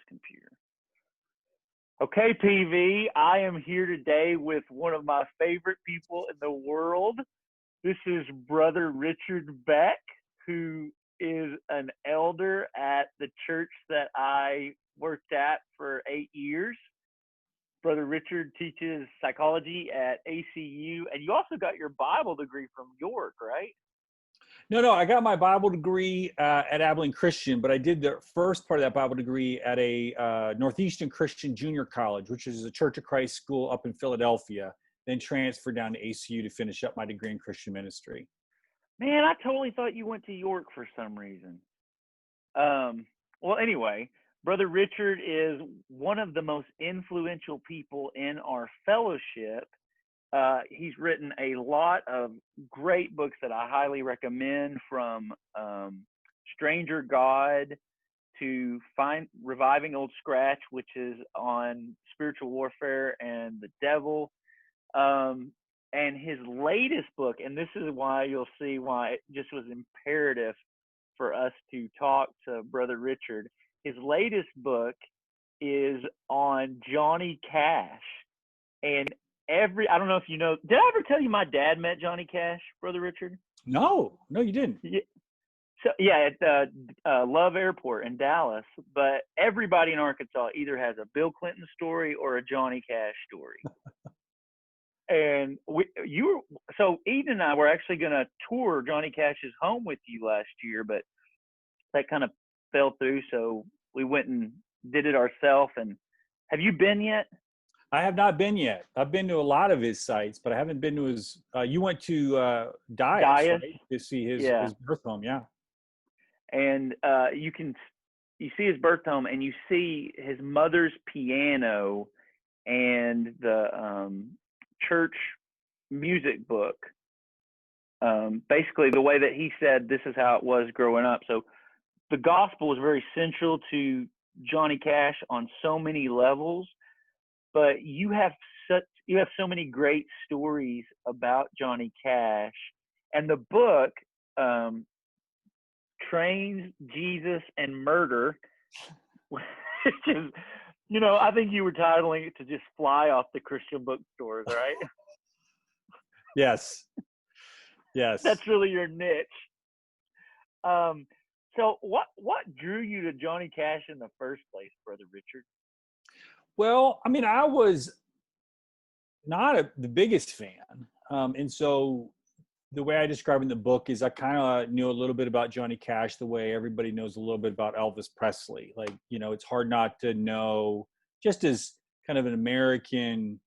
computer. Okay, PV, I am here today with one of my favorite people in the world. This is Brother Richard Beck, who is an elder at the church that I worked at for 8 years. Brother Richard teaches psychology at ACU, and you also got your Bible degree from York, right? No, I got my Bible degree at Abilene Christian, but I did the first part of that Bible degree at a Northeastern Christian Junior College, which is a Church of Christ school up in Philadelphia, then transferred down to ACU to finish up my degree in Christian ministry. Man, I totally thought you went to York for some reason. Well, anyway, Brother Richard is one of the most influential people in our fellowship. He's written a lot of great books that I highly recommend, from Stranger God to Reviving Old Scratch, which is on spiritual warfare and the devil. And his latest book, and this is why you'll see why it just was imperative for us to talk to Brother Richard. His latest book is on Johnny Cash. And I don't know if you know, did I ever tell you my dad met Johnny Cash, Brother Richard? No, you didn't. Yeah. So yeah, at Love Airport in Dallas. But everybody in Arkansas either has a Bill Clinton story or a Johnny Cash story. And so Eden and I were actually going to tour Johnny Cash's home with you last year, but that kind of fell through. So we went and did it ourselves. And have you been yet? I have not been yet. I've been to a lot of his sites, but I haven't been to his. You went to Dias, right? To see his birth home, yeah. And you see his birth home, and you see his mother's piano and the church music book. Basically, the way that he said this is how it was growing up. So the gospel was very central to Johnny Cash on so many levels. But you have so many great stories about Johnny Cash, and the book, Trains, Jesus, and Murder, which is, I think you were titling it to just fly off the Christian bookstores, right? Yes. That's really your niche. So what drew you to Johnny Cash in the first place, Brother Richard? Well, I mean, I was not the biggest fan. And so the way I describe in the book is I kind of knew a little bit about Johnny Cash the way everybody knows a little bit about Elvis Presley. Like, it's hard not to know, just as kind of an American,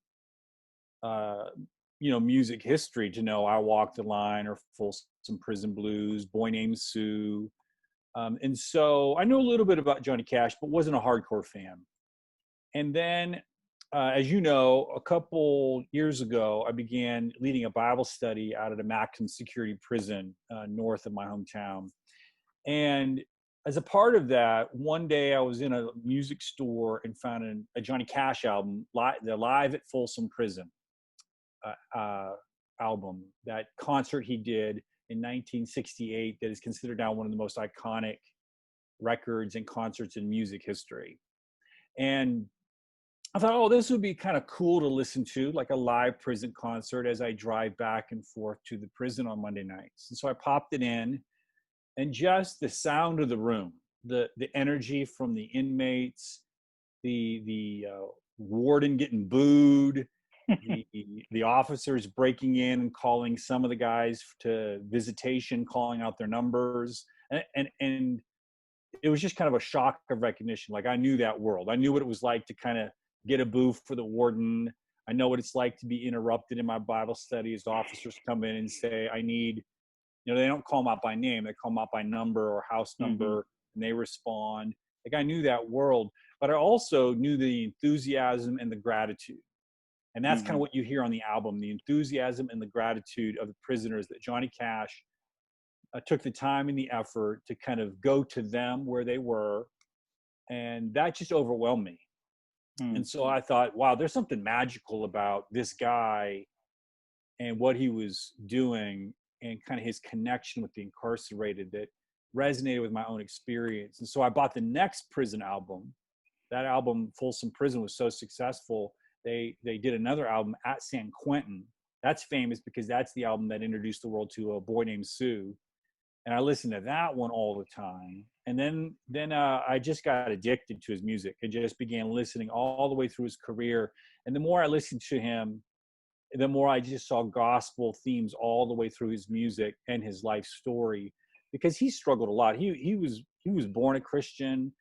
music history, to know I Walk the Line or Folsom Prison Blues, Boy Named Sue. And so I knew a little bit about Johnny Cash, but wasn't a hardcore fan. And then, as you know, a couple years ago, I began leading a Bible study out at a maximum security prison north of my hometown. And as a part of that, one day I was in a music store and found a Johnny Cash album, the Live at Folsom Prison album, that concert he did in 1968 that is considered now one of the most iconic records and concerts in music history. And I thought, this would be kind of cool to listen to, like a live prison concert as I drive back and forth to the prison on Monday nights. And so I popped it in, and just the sound of the room, the energy from the inmates, the warden getting booed, the officers breaking in and calling some of the guys to visitation, calling out their numbers, and it was just kind of a shock of recognition. Like, I knew that world. I knew what it was like to kind of get a boo for the warden. I know what it's like to be interrupted in my Bible study as officers come in and say, I need, they don't call them out by name. They call them out by number or house number, and they respond. Like, I knew that world, but I also knew the enthusiasm and the gratitude. And that's kind of what you hear on the album, the enthusiasm and the gratitude of the prisoners, that Johnny Cash took the time and the effort to kind of go to them where they were. And that just overwhelmed me. And so I thought, wow, there's something magical about this guy and what he was doing and kind of his connection with the incarcerated that resonated with my own experience. And so I bought the next prison album that album, Folsom Prison, was so successful. They did another album, At San Quentin. That's famous because that's the album that introduced the world to A Boy Named Sue. And I listened to that one all the time. And then I just got addicted to his music and just began listening all the way through his career. And the more I listened to him, the more I just saw gospel themes all the way through his music and his life story, because he struggled a lot. He was born a Christian,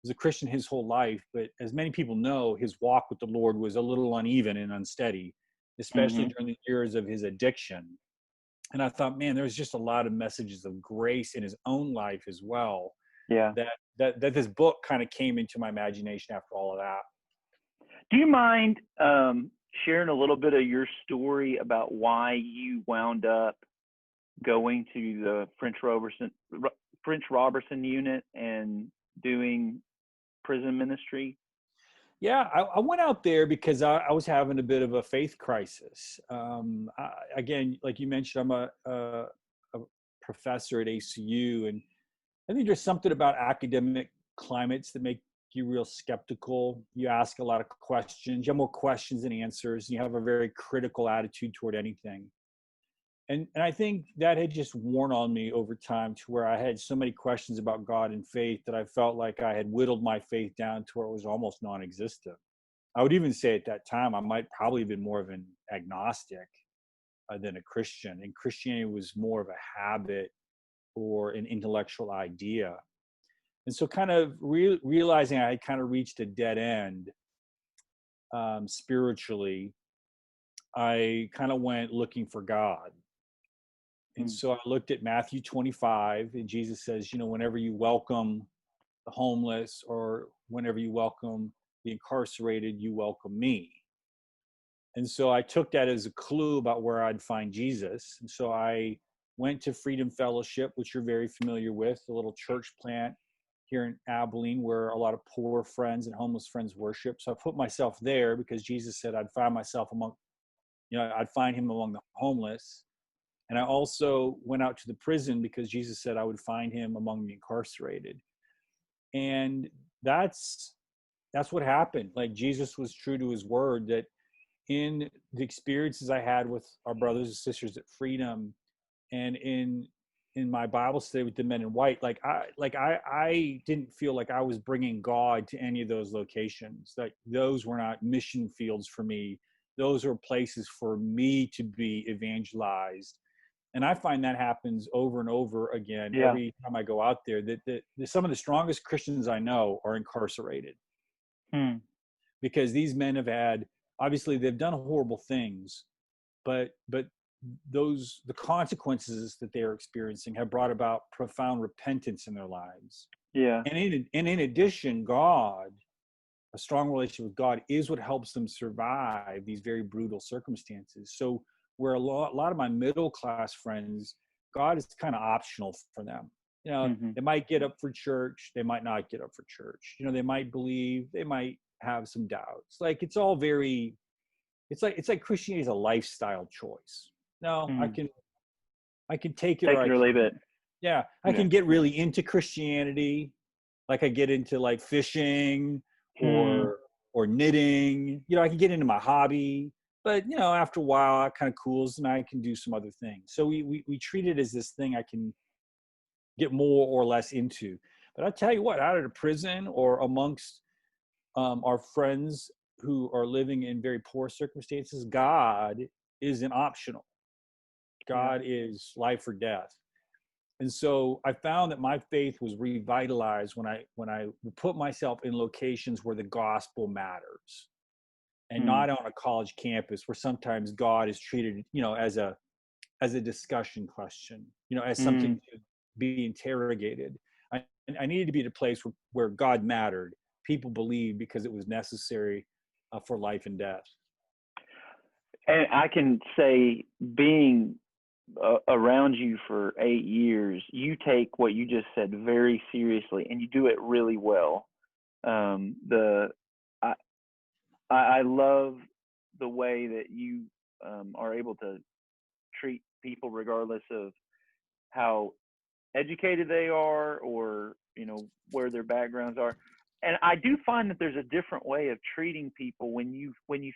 was a Christian his whole life, but as many people know, his walk with the Lord was a little uneven and unsteady, especially Mm-hmm. during the years of his addiction. And I thought, man, there's just a lot of messages of grace in his own life as well. Yeah. That this book kind of came into my imagination after all of that. Do you mind sharing a little bit of your story about why you wound up going to the French Robertson unit and doing prison ministry? Yeah, I went out there because I was having a bit of a faith crisis. Again, like you mentioned, I'm a professor at ACU, and I think there's something about academic climates that make you real skeptical. You ask a lot of questions. You have more questions than answers. And you have a very critical attitude toward anything. And I think that had just worn on me over time, to where I had so many questions about God and faith that I felt like I had whittled my faith down to where it was almost non-existent. I would even say at that time I might probably have been more of an agnostic than a Christian, and Christianity was more of a habit or an intellectual idea. And so, kind of realizing I had kind of reached a dead end spiritually, I kind of went looking for God. And Mm. so I looked at Matthew 25, and Jesus says, whenever you welcome the homeless, or whenever you welcome the incarcerated, you welcome me. And so I took that as a clue about where I'd find Jesus. And so I went to Freedom Fellowship, which you're very familiar with, a little church plant here in Abilene where a lot of poor friends and homeless friends worship. So I put myself there because Jesus said I'd find myself I'd find him among the homeless. And I also went out to the prison because Jesus said I would find him among the incarcerated. And that's what happened. Like, Jesus was true to his word, that in the experiences I had with our brothers and sisters at Freedom, and in my Bible study with the men in white, I didn't feel like I was bringing God to any of those locations. Like, those were not mission fields for me. Those are places for me to be evangelized. And I find that happens over and over again Yeah. every time I go out there, that some of the strongest Christians I know are incarcerated. Hmm. Because these men have had, obviously they've done horrible things, but the consequences that they are experiencing have brought about profound repentance in their lives. Yeah. And in addition, God, a strong relationship with God, is what helps them survive these very brutal circumstances. So where a lot of my middle class friends, God is kind of optional for them. Mm-hmm. They might get up for church, they might not get up for church. They might believe, they might have some doubts. Like, it's all very, it's like Christianity is a lifestyle choice. No, I Mm. can take it or Take I it or leave can. it. Yeah, I Yeah. can get really into Christianity, like I get into like fishing Hmm. or knitting. I can get into my hobby, but after a while, it kind of cools, and I can do some other things. So we treat it as this thing I can get more or less into. But I tell you what, out of the prison or amongst our friends who are living in very poor circumstances, God isn't optional. Yeah. God is life or death. And so I found that my faith was revitalized when I put myself in locations where the gospel matters, and Hmm. not on a college campus where sometimes God is treated, as a discussion question, as Hmm. something to be interrogated. I needed to be at a place where God mattered. People believed because it was necessary for life and death. And I can say, being around you for 8 years, you take what you just said very seriously, and you do it really well. The I I love the way that you are able to treat people regardless of how educated they are, or where their backgrounds are. and I do find that there's a different way of treating people when you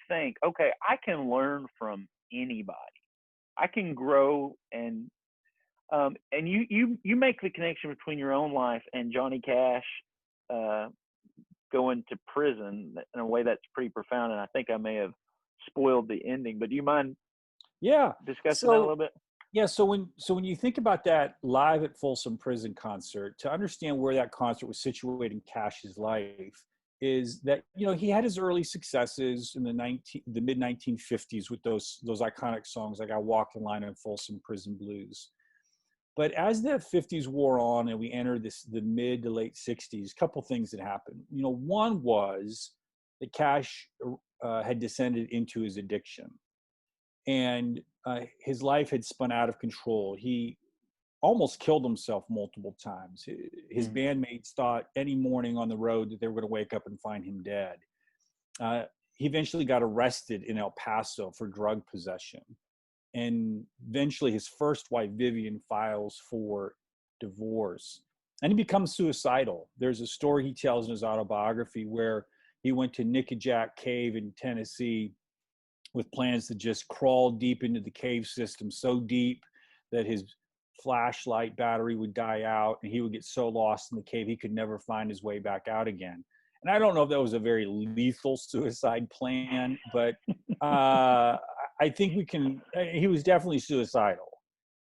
think, okay, I can learn from anybody. I can grow and you make the connection between your own life and Johnny Cash uh, going to prison in a way that's pretty profound. And I think I may have spoiled the ending, but do you mind Yeah. discussing that a So little bit? yeah, so when you think about that live at Folsom Prison concert, to understand where that concert was situated in Cash's life, is that he had his early successes in the mid 1950s with those iconic songs like "I Walk in Line" and "Folsom Prison Blues." But as the 50s wore on and we entered the mid to late 60s, a couple things that happened. One was that Cash had descended into his addiction, and his life had spun out of control. He almost killed himself multiple times. His bandmates thought any morning on the road that they were going to wake up and find him dead. He eventually got arrested in El Paso for drug possession. And eventually his first wife, Vivian, files for divorce. And he becomes suicidal. There's a story he tells in his autobiography where he went to Nickajack Cave in Tennessee with plans to just crawl deep into the cave system, so deep that his flashlight battery would die out and he would get so lost in the cave he could never find his way back out again. And I don't know if that was a very lethal suicide plan, but I think he was definitely suicidal.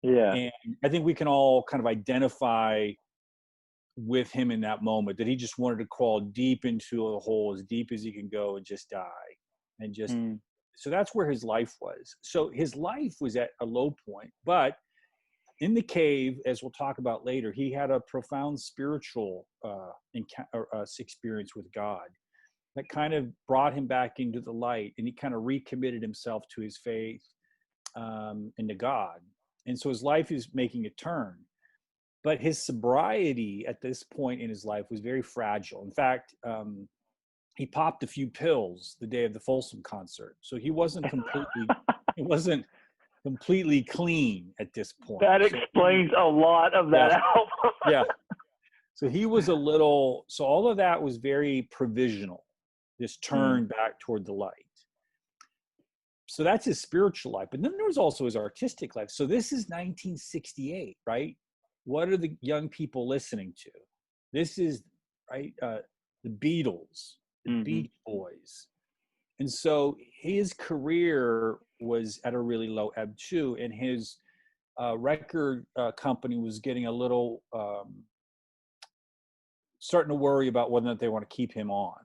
Yeah. And I think we can all kind of identify with him in that moment, that he just wanted to crawl deep into a hole, as deep as he can go, and just die. And just, so that's where his life was. So his life was at a low point, but in the cave, as we'll talk about later, he had a profound spiritual experience with God that kind of brought him back into the light, and he kind of recommitted himself to his faith and to God. And so his life is making a turn. But his sobriety at this point in his life was very fragile. In fact, he popped a few pills the day of the Folsom concert, so he wasn't completely clean at this point. That explains a lot of that album. Yeah. So he was so all of that was very provisional, this turn back toward the light. So that's his spiritual life. But then there was also his artistic life. So this is 1968, right? What are the young people listening to? This is, right, the Beatles, the Beach Boys. And so his career was at a really low ebb too. And his record company was getting a little, starting to worry about whether or not they want to keep him on.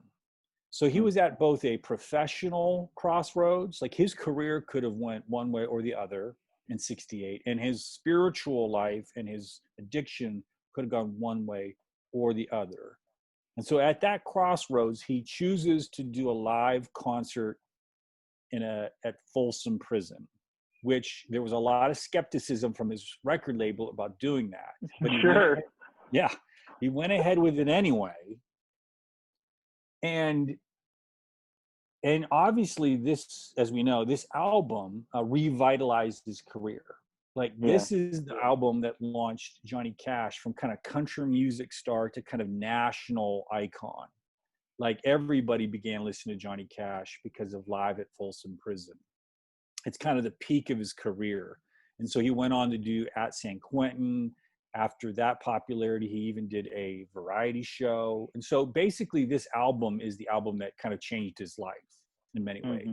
So he was at both a professional crossroads, like his career could have went one way or the other in 68, and his spiritual life and his addiction could have gone one way or the other. And so at that crossroads, he chooses to do a live concert at Folsom Prison, which there was a lot of skepticism from his record label about doing that. But he went ahead with it anyway. And obviously this, as we know, this album revitalized his career. Like this is the album that launched Johnny Cash from kind of country music star to kind of national icon. Like everybody began listening to Johnny Cash because of Live at Folsom Prison. It's kind of the peak of his career. And so he went on to do At San Quentin. After that popularity, he even did a variety show. And so basically this album is the album that kind of changed his life in many ways.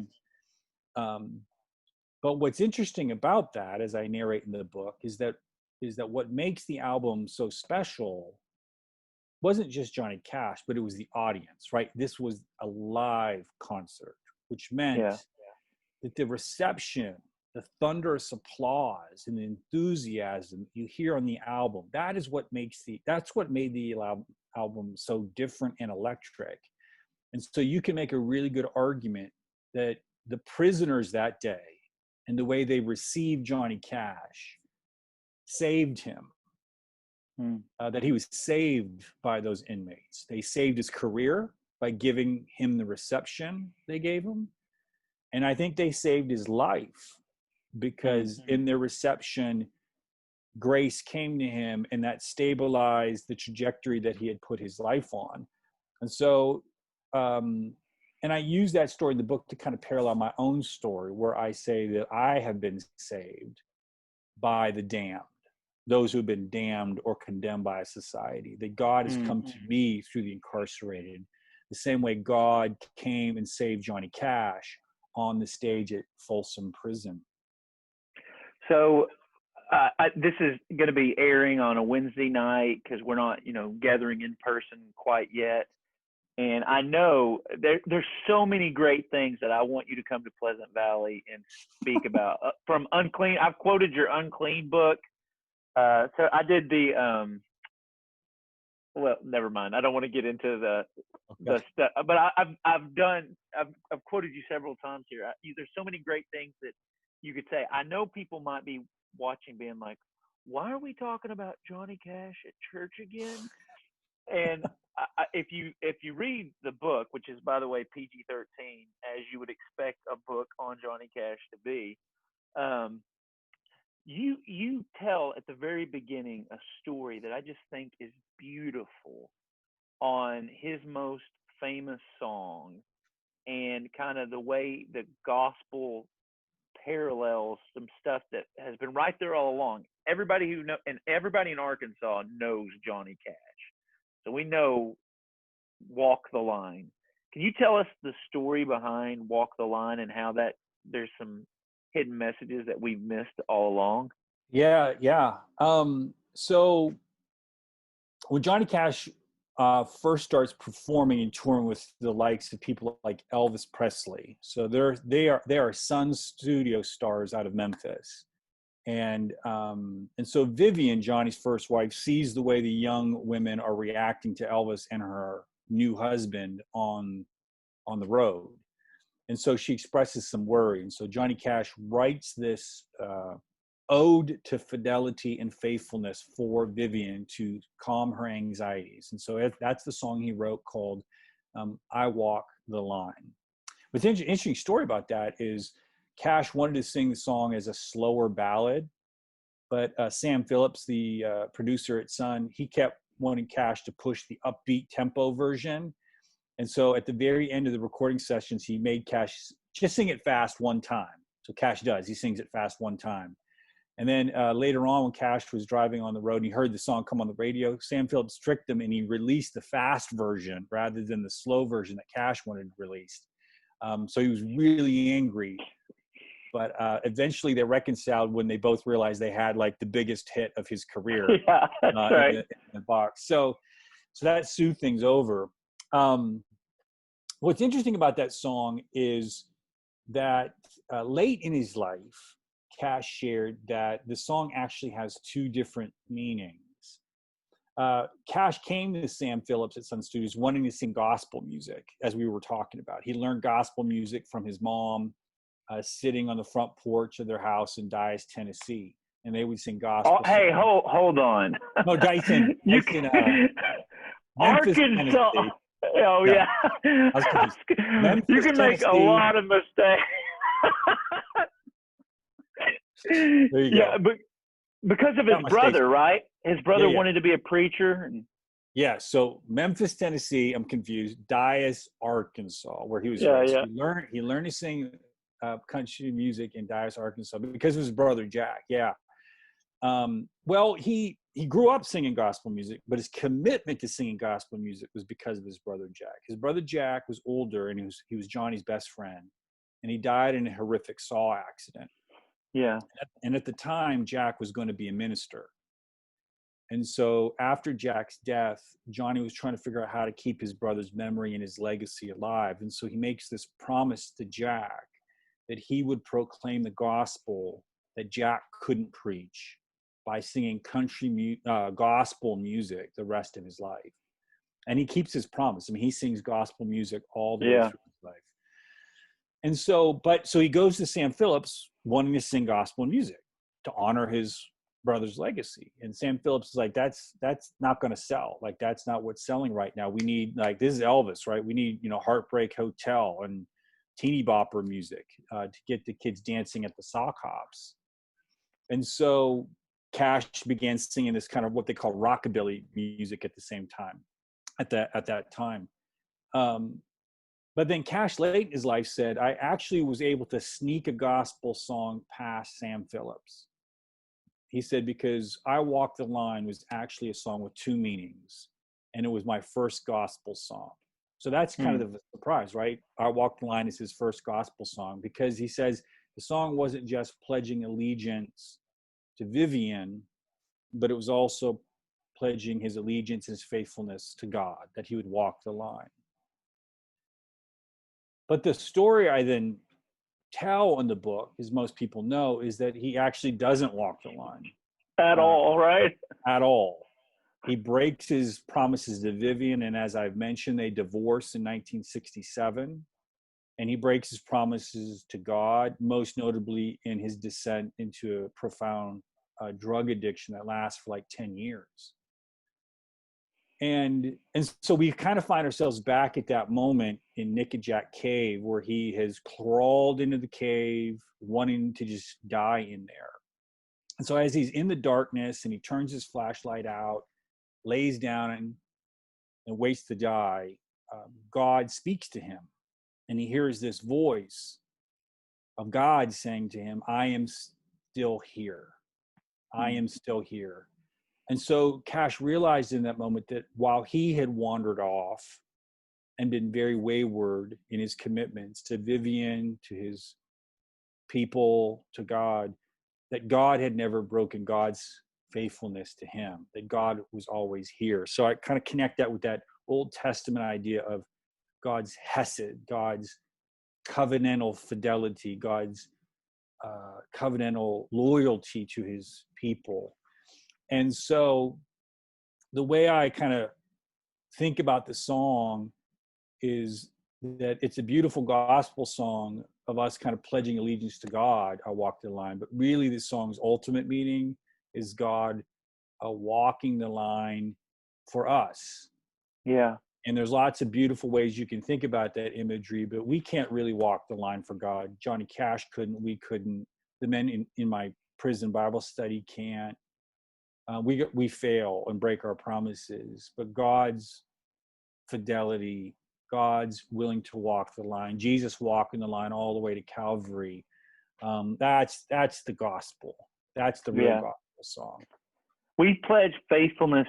But what's interesting about that, as I narrate in the book, is that what makes the album so special wasn't just Johnny Cash, but it was the audience, right? This was a live concert, which meant that the reception, the thunderous applause and the enthusiasm you hear on the album, that's what made the album so different and electric. And so you can make a really good argument that the prisoners that day and the way they received Johnny Cash saved him. That he was saved by those inmates. They saved his career by giving him the reception they gave him. And I think they saved his life because in their reception, grace came to him and that stabilized the trajectory that he had put his life on. And so, and I use that story in the book to kind of parallel my own story, where I say that I have been saved by the damned, those who have been damned or condemned by a society, that God has come to me through the incarcerated, the same way God came and saved Johnny Cash on the stage at Folsom Prison. So this is going to be airing on a Wednesday night because we're not, gathering in person quite yet. And I know there's so many great things that I want you to come to Pleasant Valley and speak about. From Unclean, I've quoted your Unclean book. So I did well, never mind. I don't want to get into the stuff, but I've quoted you several times here. There's so many great things that you could say. I know people might be watching, being like, "Why are we talking about Johnny Cash at church again?" And if you read the book, which is, by the way, PG-13, as you would expect a book on Johnny Cash to be, you tell at the very beginning a story that I just think is beautiful on his most famous song, and kind of the way the gospel parallels some stuff that has been right there all along. Everybody everybody in Arkansas knows Johnny Cash. So we know Walk the Line. Can you tell us the story behind Walk the Line and how that there's some hidden messages that we've missed all along? Yeah. So when Johnny Cash first starts performing and touring with the likes of people like Elvis Presley, so they are Sun Studio stars out of Memphis. And so Vivian, Johnny's first wife, sees the way the young women are reacting to Elvis and her new husband on the road. And so she expresses some worry. And so Johnny Cash writes this ode to fidelity and faithfulness for Vivian to calm her anxieties. And so that's the song he wrote called I Walk the Line. But the interesting story about that is Cash wanted to sing the song as a slower ballad, but Sam Phillips, the producer at Sun, he kept wanting Cash to push the upbeat tempo version. And so at the very end of the recording sessions, he made Cash just sing it fast one time. So Cash does, he sings it fast one time. And then later on, when Cash was driving on the road and he heard the song come on the radio, Sam Phillips tricked him and he released the fast version rather than the slow version that Cash wanted released. So he was really angry, but eventually they reconciled when they both realized they had like the biggest hit of his career. Yeah, that's right. In the box. So that soothed things over. What's interesting about that song is that late in his life, Cash shared that the song actually has two different meanings. Cash came to Sam Phillips at Sun Studios wanting to sing gospel music, as we were talking about. He learned gospel music from his mom, sitting on the front porch of their house in Dyess, Tennessee, and they would sing gospel. Oh, hey, hold on. No, Dyson, Memphis, Arkansas. Tennessee. Oh, No, yeah. Memphis, You can make a lot of mistakes. There you go. Yeah, but because of his brother, right? His brother wanted to be a preacher. Yeah, so Memphis, Tennessee, I'm confused. Dyess, Arkansas, where he was raised. Yeah. He learned to sing country music in Dyess, Arkansas, because of his brother Jack. Yeah. Well, he grew up singing gospel music, but his commitment to singing gospel music was because of his brother Jack. His brother Jack was older, and he was Johnny's best friend, and he died in a horrific saw accident. Yeah. And at the time, Jack was going to be a minister. And so after Jack's death, Johnny was trying to figure out how to keep his brother's memory and his legacy alive. And so he makes this promise to Jack that he would proclaim the gospel that Jack couldn't preach by singing gospel music the rest of his life. And he keeps his promise. I mean, he sings gospel music all the way through his life. And so he goes to Sam Phillips wanting to sing gospel music to honor his brother's legacy. And Sam Phillips is like, that's not going to sell. Like, that's not what's selling right now. We need, like, this is Elvis, right? We need, Heartbreak Hotel and teeny bopper music to get the kids dancing at the sock hops. And so Cash began singing this kind of what they call rockabilly music at the same time, at that time. But then Cash late in his life said, I actually was able to sneak a gospel song past Sam Phillips. He said, because I Walk the Line was actually a song with two meanings, and it was my first gospel song. So that's kind of the surprise, right? I Walk the Line is his first gospel song, because he says the song wasn't just pledging allegiance to Vivian, but it was also pledging his allegiance and his faithfulness to God, that he would walk the line. But the story I then tell in the book, as most people know, is that he actually doesn't walk the line at all, right? at all. He breaks his promises to Vivian, and as I've mentioned, they divorce in 1967. And he breaks his promises to God, most notably in his descent into a profound drug addiction that lasts for like 10 years. And so we kind of find ourselves back at that moment in Nickajack Cave, where he has crawled into the cave, wanting to just die in there. And so as he's in the darkness and he turns his flashlight out, lays down and waits to die, God speaks to him. And he hears this voice of God saying to him, I am still here. I am still here. And so Cash realized in that moment that while he had wandered off and been very wayward in his commitments to Vivian, to his people, to God, that God had never broken God's faithfulness to him, that God was always here. So I kind of connect that with that Old Testament idea of God's hesed, God's covenantal fidelity, God's covenantal loyalty to his people. And so the way I kind of think about the song is that it's a beautiful gospel song of us kind of pledging allegiance to God, I Walk the Line. But really the song's ultimate meaning is God walking the line for us. Yeah. And there's lots of beautiful ways you can think about that imagery, but we can't really walk the line for God. Johnny Cash couldn't, we couldn't. The men in my prison Bible study can't. We fail and break our promises, but God's fidelity, God's willing to walk the line, Jesus walking the line all the way to Calvary. That's the gospel. That's the real gospel song. We pledge faithfulness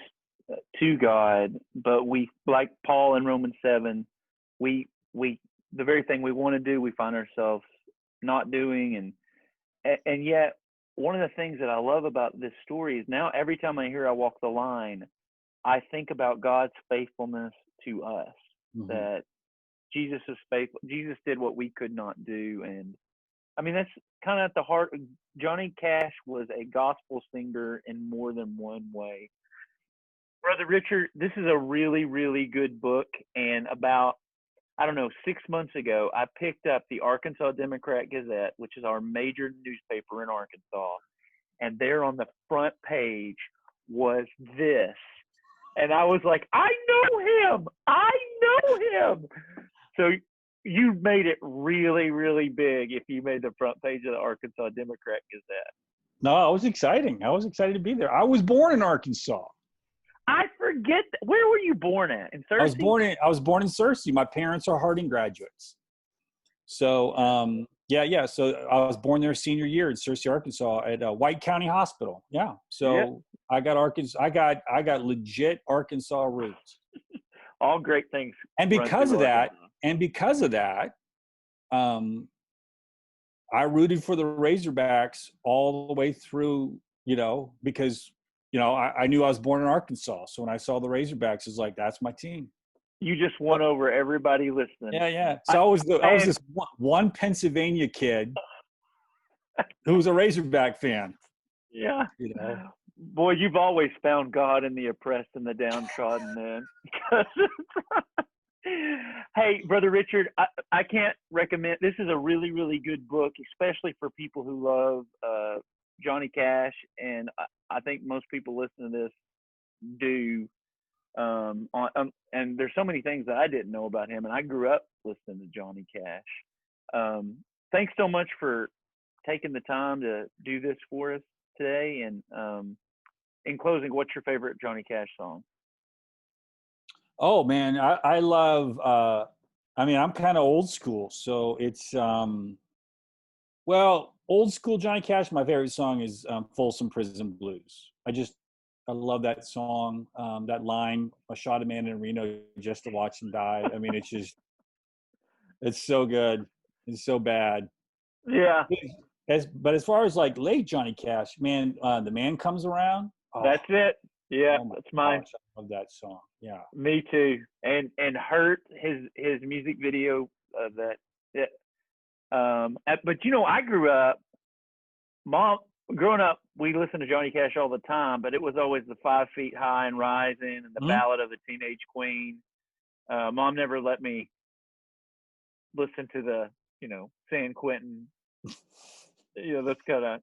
to God, but we, like Paul in Romans 7, we the very thing we want to do, we find ourselves not doing, and yet one of the things that I love about this story is now every time I hear I Walk the Line, I think about God's faithfulness to us, that Jesus is faithful. Jesus did what we could not do. And I mean, that's kind of at the heart. Johnny Cash was a gospel singer in more than one way. Brother Richard, this is a really, really good book. And about, I don't know, 6 months ago, I picked up the Arkansas Democrat Gazette, which is our major newspaper in Arkansas. And there on the front page was this. And I was like, I know him. I know him. So you made it really, really big if you made the front page of the Arkansas Democrat Gazette. No, it was exciting. I was excited to be there. I was born in Arkansas. I forget. Where were you born at? In Searcy? I was born in Searcy. My parents are Harding graduates. So, yeah. So I was born there senior year in Searcy, Arkansas at White County Hospital. Yeah. So I got Arkansas. I got legit Arkansas roots. All great things. And because of that, I rooted for the Razorbacks all the way through, because, I knew I was born in Arkansas. So when I saw the Razorbacks, it's like, that's my team. You just won over everybody listening. Yeah. So I was this one Pennsylvania kid who was a Razorback fan. Yeah. Boy, you've always found God in the oppressed and the downtrodden, man. Hey, Brother Richard, I can't recommend. This is a really, really good book, especially for people who love Johnny Cash, and I think most people listening to this do. And there's so many things that I didn't know about him, and I grew up listening to Johnny Cash. Thanks so much for taking the time to do this for us today. And in closing, what's your favorite Johnny Cash song? Oh man, I love. I mean, I'm kind of old school, so it's well, old school Johnny Cash. My favorite song is "Folsom Prison Blues." I love that song. That line, "I shot a man in Reno just to watch him die." I mean, it's so good. It's so bad. Yeah, But as far as like late Johnny Cash, man, the man comes around. Oh, that's it. Yeah, oh my that's mine. gosh, I love that song. Yeah. Me too. And Hurt, his music video of that. Yeah. But I grew up, mom, growing up, we listened to Johnny Cash all the time, but it was always the 5 Feet High and Rising and the Mhm. Ballad of the Teenage Queen. Mom never let me listen to the, San Quentin. Those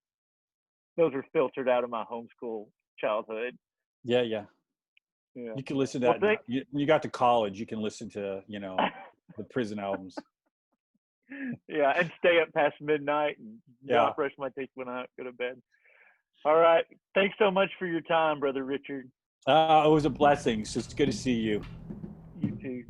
were filtered out of my homeschool childhood. Yeah, yeah. Yeah. You can listen to Well, that. thank. You got to college. You can listen to the prison albums. Yeah, and stay up past midnight and Yeah. brush my teeth when I go to bed. All right. Thanks so much for your time, Brother Richard. It was a blessing. So it's good to see you. You too.